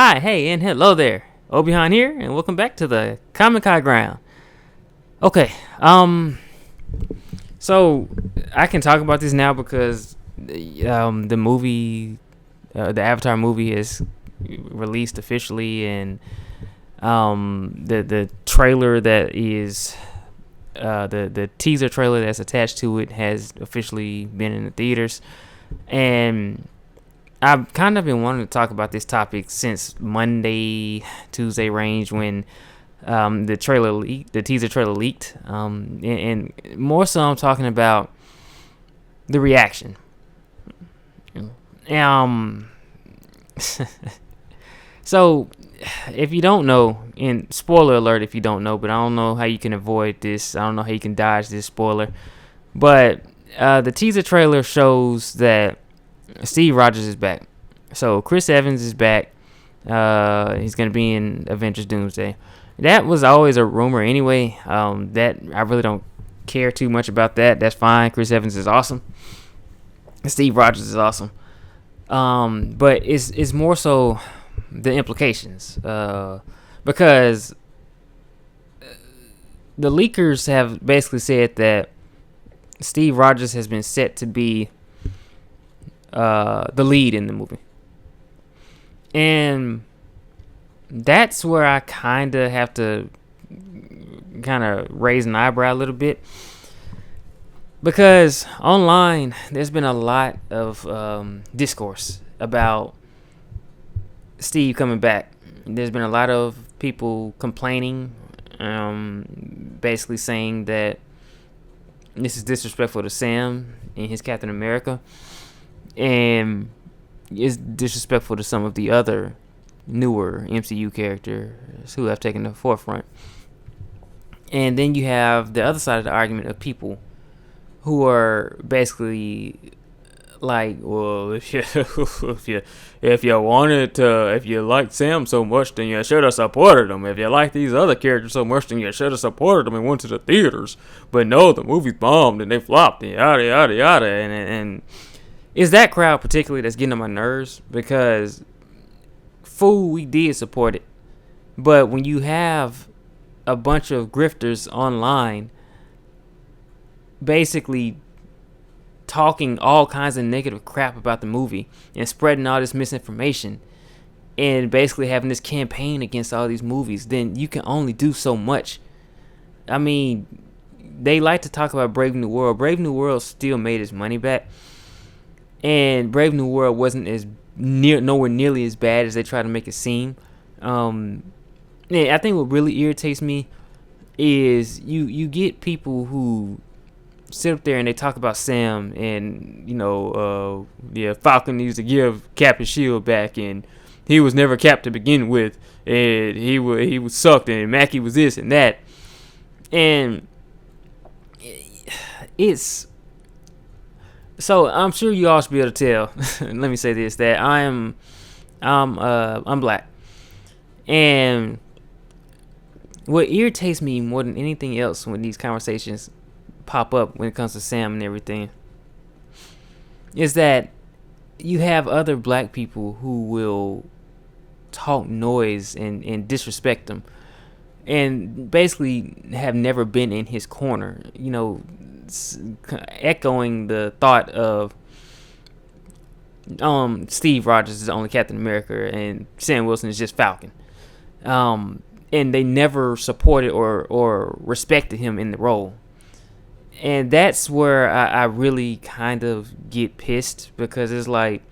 Hi, hey, and hello there. Obihan here, and welcome back to the Comic High Ground. Okay, so I can talk about this now because the movie, the Avatar movie, is released officially, and the trailer that is the teaser trailer that's attached to it has officially been in the theaters, and I've kind of been wanting to talk about this topic since Monday, Tuesday range when the teaser trailer leaked, and more so I'm talking about the reaction. Um, so if you don't know, and spoiler alert if you don't know, but I don't know how you can avoid this. I don't know how you can dodge this spoiler, but the teaser trailer shows that Steve Rogers is back. So Chris Evans is back. He's gonna be in Avengers Doomsday. That was always a rumor anyway. That I really don't care too much about that. That's fine. Chris Evans is awesome. Steve Rogers is awesome. But it's more so the implications. Because the leakers have basically said that Steve Rogers has been set to be the lead in the movie. And that's where I kind of have to kind of raise an eyebrow a little bit. Because online, there's been a lot of discourse about Steve coming back. There's been a lot of people complaining, basically saying that this is disrespectful to Sam and his Captain America, and is disrespectful to some of the other newer MCU characters who have taken the forefront. And then you have the other side of the argument of people who are basically like, well, if you wanted to, if you liked Sam so much, then you should have supported him. If you like these other characters so much, then you should have supported them and went to the theaters. But no, the movie bombed and they flopped and yada yada yada. And it's that crowd particularly that's getting on my nerves because, fool, we did support it. But when you have a bunch of grifters online basically talking all kinds of negative crap about the movie and spreading all this misinformation and basically having this campaign against all these movies, then you can only do so much. I mean, they like to talk about Brave New World. Brave New World still made its money back, and Brave New World wasn't nowhere nearly as bad as they try to make it seem. I think what really irritates me is you get people who sit up there and they talk about Sam and Falcon needs to give Cap his shield back, and he was never Cap to begin with, and he was sucked, and Mackie was this and that, and it's so I'm sure you all should be able to tell. Let me say this: that I'm black, and what irritates me more than anything else when these conversations pop up when it comes to Sam and everything is that you have other black people who will talk noise and disrespect him and basically have never been in his corner, echoing the thought of Steve Rogers is the only Captain America and Sam Wilson is just Falcon, and they never supported or respected him in the role. And that's where I really kind of get pissed because it's like,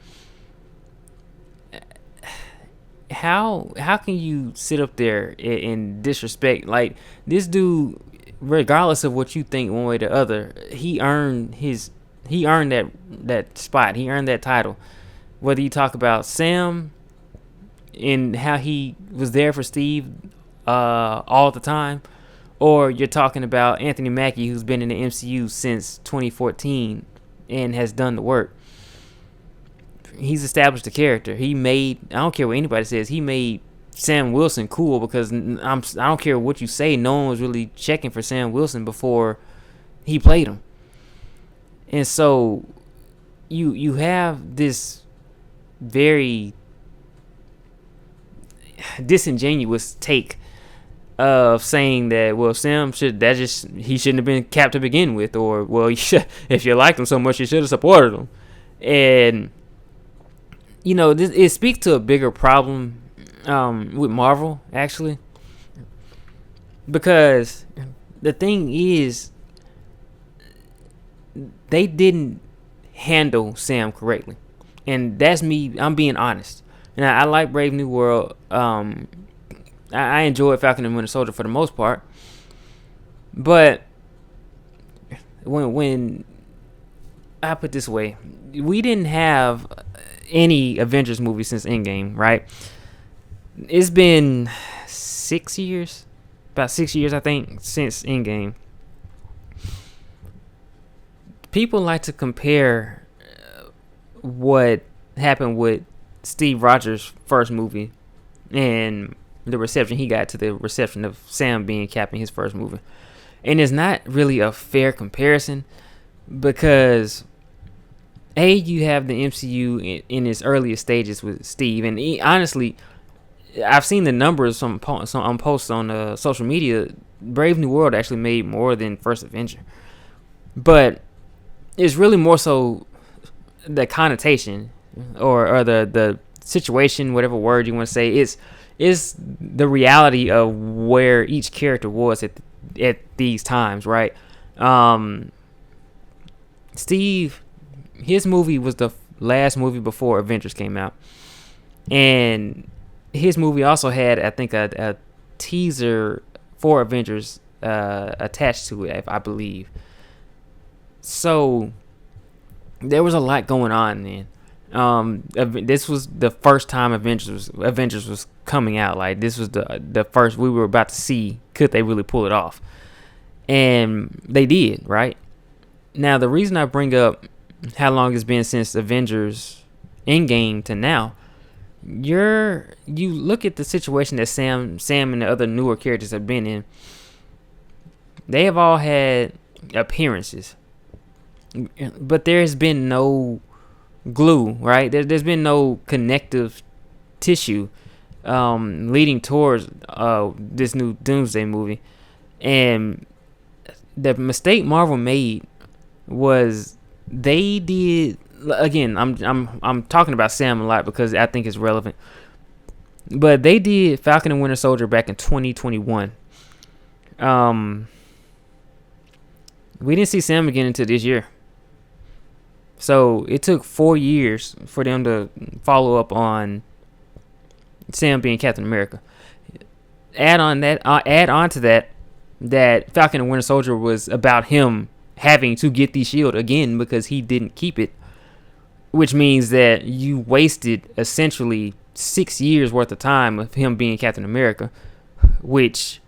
how can you sit up there and disrespect, like, this dude, regardless of what you think one way or the other, he earned that spot, he earned that title. Whether you talk about Sam and how he was there for Steve all the time, or you're talking about Anthony Mackie, who's been in the MCU since 2014 and has done the work. He's established the character. I don't care what anybody says, he made Sam Wilson cool because I don't care what you say, no one was really checking for Sam Wilson before he played him. And so you have this very disingenuous take of saying that, well, Sam he shouldn't have been capped to begin with, or, well, if you liked him so much, you should have supported him. And it speaks to a bigger problem with Marvel, actually, because the thing is, they didn't handle Sam correctly, and that's me. I'm being honest. And I like Brave New World. I enjoyed Falcon and Winter Soldier for the most part, but when I put it this way, we didn't have any Avengers movie since Endgame, right? It's been 6 years, about 6 years, I think, since Endgame. People like to compare what happened with Steve Rogers' first movie and the reception he got to the reception of Sam being Cap in his first movie. And it's not really a fair comparison because, A, you have the MCU in its earliest stages with Steve. And honestly, I've seen the numbers on posts on social media. Brave New World actually made more than First Avenger. But it's really more so the connotation or the situation, whatever word you want to say, is the reality of where each character was at these times, right? Steve, his movie was the last movie before Avengers came out, and his movie also had, I think, a teaser for Avengers attached to it, I believe. So there was a lot going on then. This was the first time Avengers was coming out. Like, this was the first we were about to see, could they really pull it off? And they did, right? Now, the reason I bring up how long it's been since Avengers Endgame to now, you look at the situation that Sam and the other newer characters have been in. They have all had appearances, but there has been no glue, right? There's been no connective tissue leading towards this new Doomsday movie. And the mistake Marvel made was they did, again, I'm talking about Sam a lot because I think it's relevant, but they did Falcon and Winter Soldier back in 2021. We didn't see Sam again until this year. So it took 4 years for them to follow up on Sam being Captain America. Add on to that Falcon and Winter Soldier was about him having to get the shield again because he didn't keep it, which means that you wasted essentially 6 years worth of time of him being Captain America, which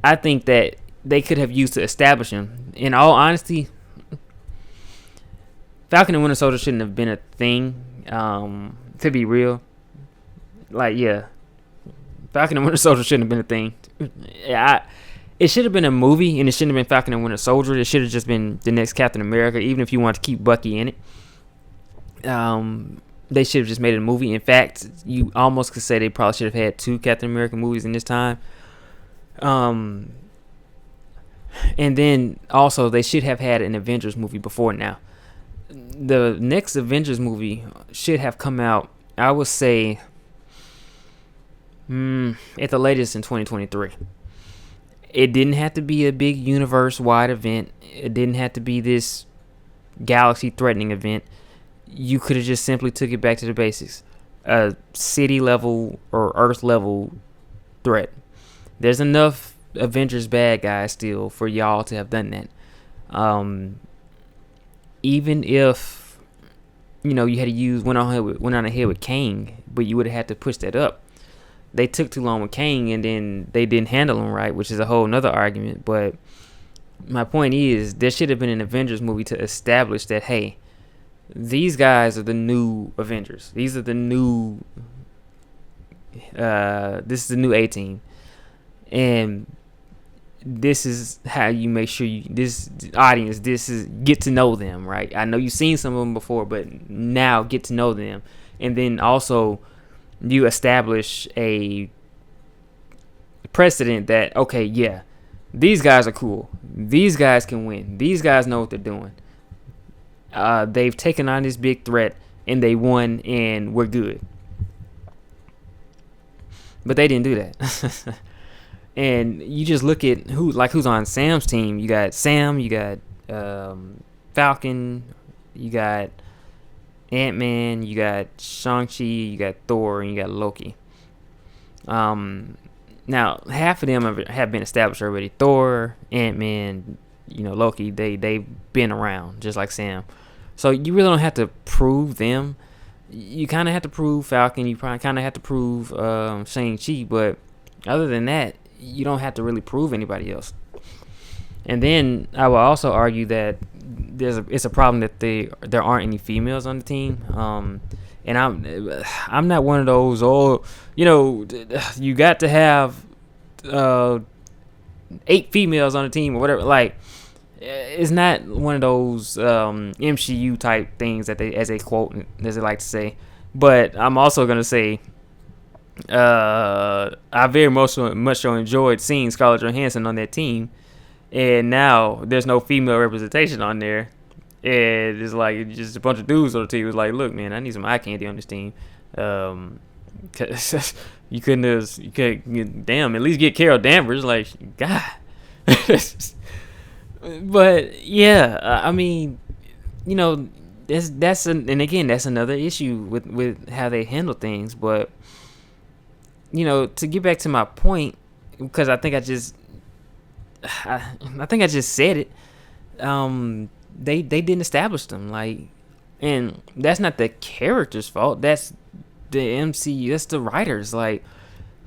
I think that they could have used to establish him. In all honesty, Falcon and Winter Soldier shouldn't have been a thing, to be real. Like, yeah, Falcon and Winter Soldier shouldn't have been a thing. It should have been a movie, and it shouldn't have been Falcon and Winter Soldier. It should have just been the next Captain America, even if you want to keep Bucky in it. They should have just made it a movie. In fact, you almost could say they probably should have had 2 Captain America movies in this time. And then also they should have had an Avengers movie before now. The next Avengers movie should have come out, I would say, at the latest in 2023. It didn't have to be a big universe-wide event. It didn't have to be this galaxy-threatening event. You could have just simply took it back to the basics. A city-level or Earth-level threat. There's enough Avengers bad guys still for y'all to have done that. Even if, you had to went on ahead with Kang, but you would have had to push that up. They took too long with Kang, and then they didn't handle him right, which is a whole nother argument. But my point is, there should have been an Avengers movie to establish that, hey, these guys are the new Avengers. These are the new, this is the new A-Team. And this is how you make sure this audience, get to know them, right? I know you've seen some of them before, but now get to know them. And then also you establish a precedent that, okay, yeah, these guys are cool. These guys can win. These guys know what they're doing. They've taken on this big threat and they won, and we're good. But they didn't do that. And you just look at who's on Sam's team. You got Sam, you got Falcon, you got Ant-Man, you got Shang-Chi, you got Thor, and you got Loki. Now, half of them have been established already. Thor, Ant-Man, Loki, they've been around, just like Sam. So you really don't have to prove them. You kind of have to prove Falcon. You probably kind of have to prove Shang-Chi. But other than that, you don't have to really prove anybody else. And then I will also argue that it's a problem that there aren't any females on the team. And I'm not one of those, you got to have 8 females on the team or whatever. Like, it's not one of those MCU type things that they, as they quote, as they like to say. But I'm also gonna say, I very much so enjoyed seeing Scarlett Johansson on that team, and now there's no female representation on there, and it's like just a bunch of dudes on the team. It was like, look, man, I need some eye candy on this team. Cause you couldn't, damn, at least get Carol Danvers. Like, God. But yeah, I mean, that's another issue with how they handle things. But to get back to my point, because I think I just said it. They didn't establish them, like, and that's not the character's fault. That's the MCU. That's the writers. Like,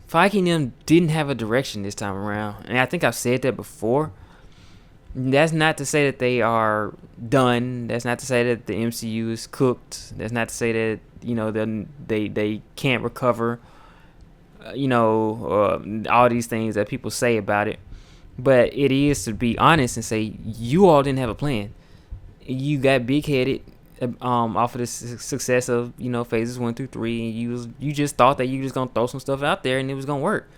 Feige and them didn't have a direction this time around, and I think I've said that before. That's not to say that they are done. That's not to say that the MCU is cooked. That's not to say that they can't recover. All these things that people say about it. But it is to be honest and say, you all didn't have a plan. You got big headed off of the success of phases 1 through 3, and you just thought that you were just gonna throw some stuff out there and it was gonna work,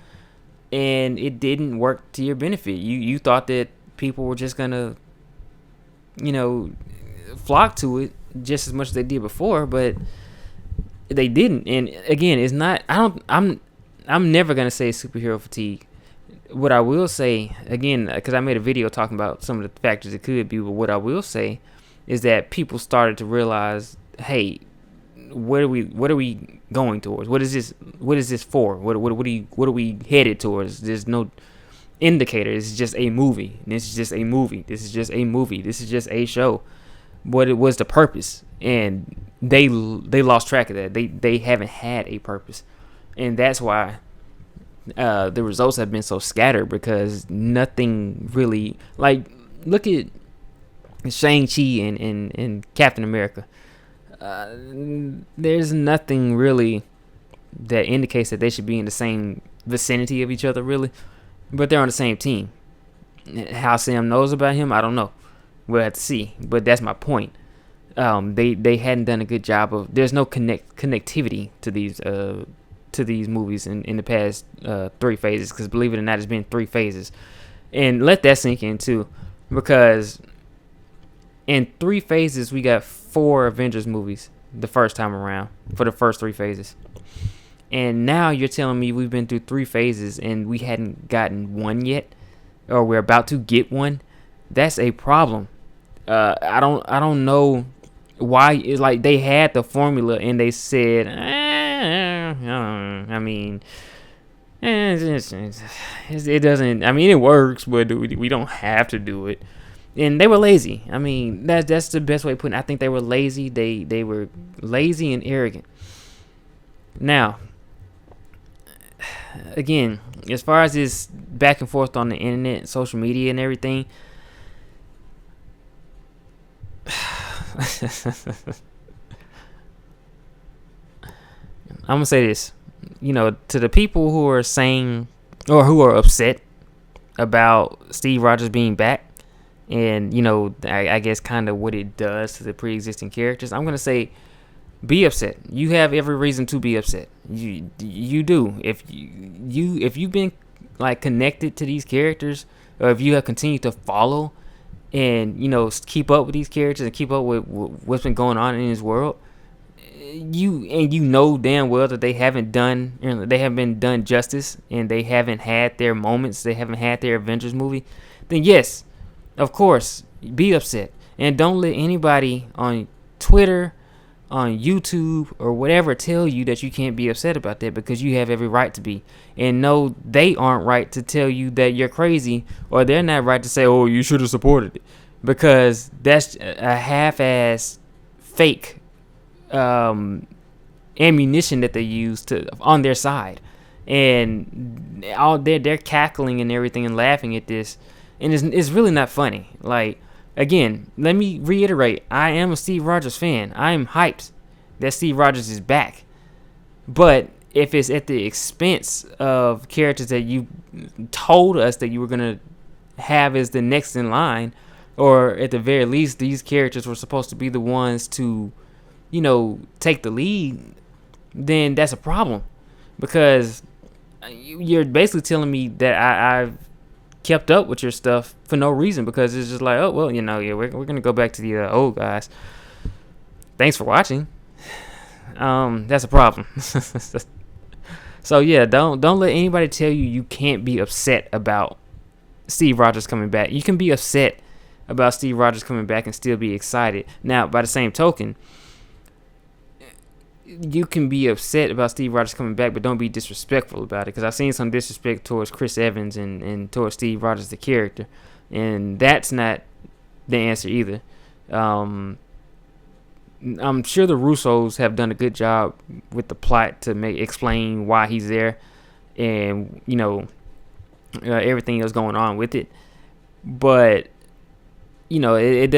and it didn't work to your benefit. You thought that people were just gonna flock to it just as much as they did before, but they didn't. And again, it's not. I'm never gonna say superhero fatigue. What I will say, again, because I made a video talking about some of the factors it could be, but what I will say is that people started to realize, hey, what are we going towards? What is this for? What are we headed towards? There's no indicator. It's just a movie. This is just a movie. This is just a movie. This is just a show. What it was the purpose, and they lost track of that. They haven't had a purpose, and that's why the results have been so scattered, because nothing really, like, look at Shang-Chi and Captain America. There's nothing really that indicates that they should be in the same vicinity of each other, really, but they're on the same team. How Sam knows about him, I don't know. We'll have to see, but that's my point. They hadn't done a good job of. There's no connectivity to these movies in the past 3 phases, because believe it or not, it's been 3 phases, and let that sink in too, because in 3 phases we got 4 Avengers movies the first time around for the first 3 phases, and now you're telling me we've been through 3 phases and we hadn't gotten one yet, or we're about to get one. That's a problem. I don't know why. It's like they had the formula and they said, I mean, it doesn't. I mean, it works, but we don't have to do it. And they were lazy. I mean, that's the best way of putting it. I think they were lazy. They were lazy and arrogant. Now, again, as far as this back and forth on the internet, social media, and everything. I'm gonna say this, to the people who are saying, or who are upset about Steve Rogers being back, and I guess kind of what it does to the pre-existing characters. I'm gonna say be upset. You have every reason to be upset. You do. If you've been like connected to these characters, or if you have continued to follow and keep up with these characters and keep up with what's been going on in this world, you know damn well that they haven't been done justice, and they haven't had their moments, they haven't had their Avengers movie, then yes, of course, be upset. And don't let anybody on Twitter, on YouTube, or whatever tell you that you can't be upset about that, because you have every right to be. And no, they aren't right to tell you that you're crazy, or they're not right to say, oh, you should have supported it, because that's a half-ass fake ammunition that they use on their side. And all they're cackling and everything and laughing at this, and it's really not funny. Like, again, let me reiterate, I am a Steve Rogers fan. I am hyped that Steve Rogers is back. But if it's at the expense of characters that you told us that you were going to have as the next in line, or at the very least, these characters were supposed to be the ones to, take the lead, then that's a problem. Because you're basically telling me that I've kept up with your stuff for no reason, because it's just like, oh, well, we're going to go back to the old guys. Thanks for watching. That's a problem. So yeah, don't let anybody tell you can't be upset about Steve Rogers coming back. You can be upset about Steve Rogers coming back and still be excited. Now, by the same token, you can be upset about Steve Rogers coming back, but don't be disrespectful about it, because I've seen some disrespect towards Chris Evans and towards Steve Rogers, the character, and that's not the answer either. I'm sure the Russos have done a good job with the plot to explain why he's there, and everything that's going on with it. But it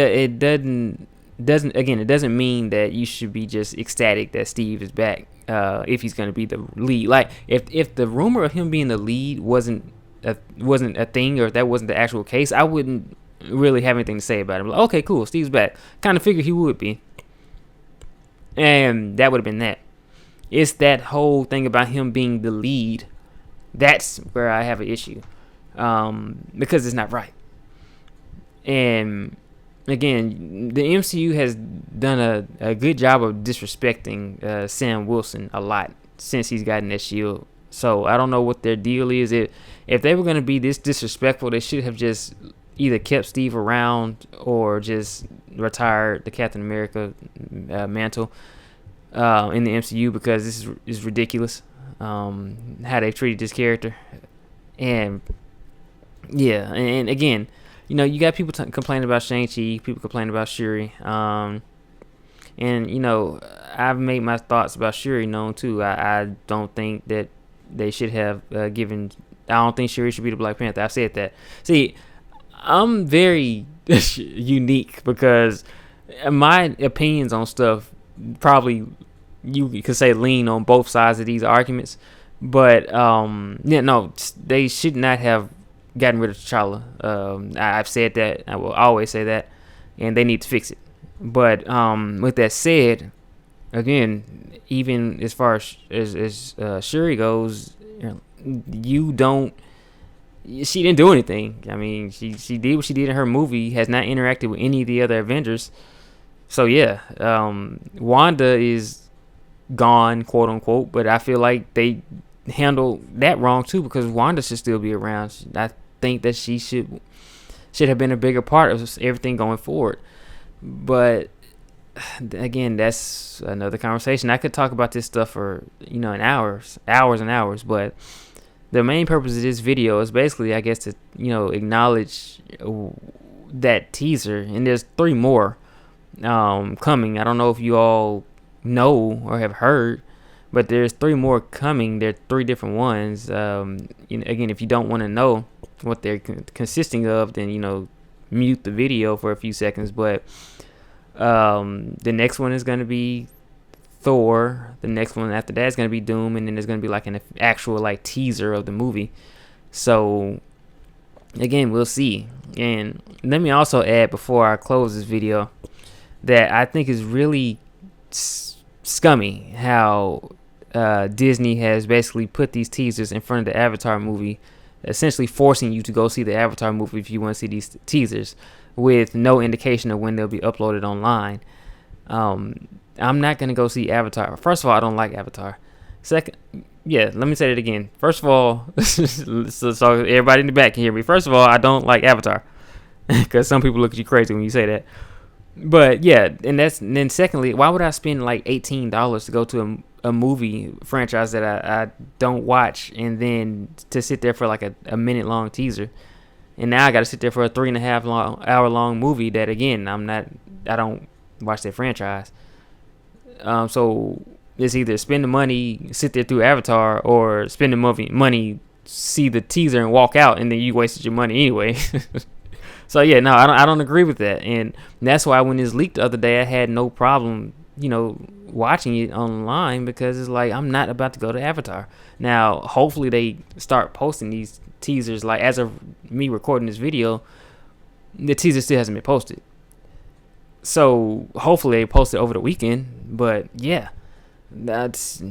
doesn't mean that you should be just ecstatic that Steve is back, if he's going to be the lead. Like, if the rumor of him being the lead wasn't a thing, or if that wasn't the actual case, I wouldn't really have anything to say about it. Like, okay, cool, Steve's back. Kind of figured he would be, and that would have been that. It's that whole thing about him being the lead, that's where I have an issue, because it's not right. And again, the MCU has done a good job of disrespecting Sam Wilson a lot since he's gotten that shield. So I don't know what their deal is. If they were going to be this disrespectful, they should have just either kept Steve around or just retired the Captain America mantle in the MCU, because this is ridiculous, how they treated this character. And yeah, and again, you got people complaining about Shang-Chi, people complaining about Shuri, and I've made my thoughts about Shuri known too. I don't think that they should have given. I don't think Shuri should be the Black Panther. I've said that. See, I'm very unique, because my opinions on stuff probably, you could say, lean on both sides of these arguments. But they should not have gotten rid of T'Challa. I've said that. I will always say that, and they need to fix it. But with that said, again, even as far as Shuri goes, she didn't do anything. I mean, she did what she did in her movie. Has not interacted with any of the other Avengers. So yeah, Wanda is gone, quote unquote. But I feel like they handled that wrong too, because Wanda should still be around. I think that she should have been a bigger part of everything going forward. But again, that's another conversation. I could talk about this stuff for hours and hours. But the main purpose of this video is basically, I guess, to acknowledge that teaser, and there's 3 more coming. I don't know if you all know or have heard, but there's 3 more coming. They're 3 different ones. Again, if you don't want to know what they're consisting of, then mute the video for a few seconds. But the next one is going to be Thor. The next one after that is going to be Doom, and then there's going to be like an actual teaser of the movie. So again, we'll see. And let me also add, before I close this video, that I think is really scummy how Disney has basically put these teasers in front of the Avatar movie, essentially forcing you to go see the Avatar movie if you want to see these teasers, with no indication of when they'll be uploaded online. I'm not gonna go see Avatar. First of all, I don't like Avatar. Second, yeah, let me say it again. First of all, so everybody in the back can hear me. First of all, I don't like Avatar because some people look at you crazy when you say that. But yeah, and then secondly, why would I spend like $18 to go to a movie franchise that I don't watch, and then to sit there for like a minute long teaser, and now I got to sit there for a 3.5 hour long movie that again I don't watch that franchise. So it's either spend the money, sit there through Avatar, or spend the money, see the teaser and walk out, and then you wasted your money anyway. So yeah, no, I don't agree with that, and that's why when it was leaked the other day, I had no problem, watching it online, because it's like I'm not about to go to Avatar. Now, hopefully they start posting these teasers. Like as of me recording this video, the teaser still hasn't been posted. So hopefully they post it over the weekend. But yeah, that's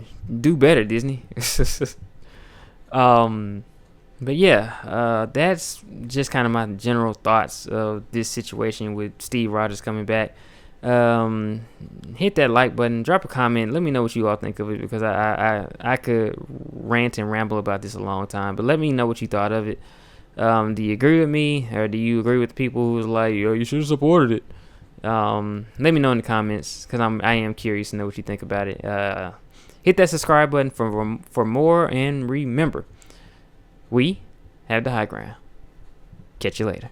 do better, Disney. But yeah, that's just kind of my general thoughts of this situation with Steve Rogers coming back. Hit that like button, drop a comment, let me know what you all think of it, because I could rant and ramble about this a long time, but let me know what you thought of it. Do you agree with me, or do you agree with the people who's like, yo, you should have supported it? Let me know in the comments, because I am curious to know what you think about it. Hit that subscribe button for more, and remember, we have the high ground. Catch you later.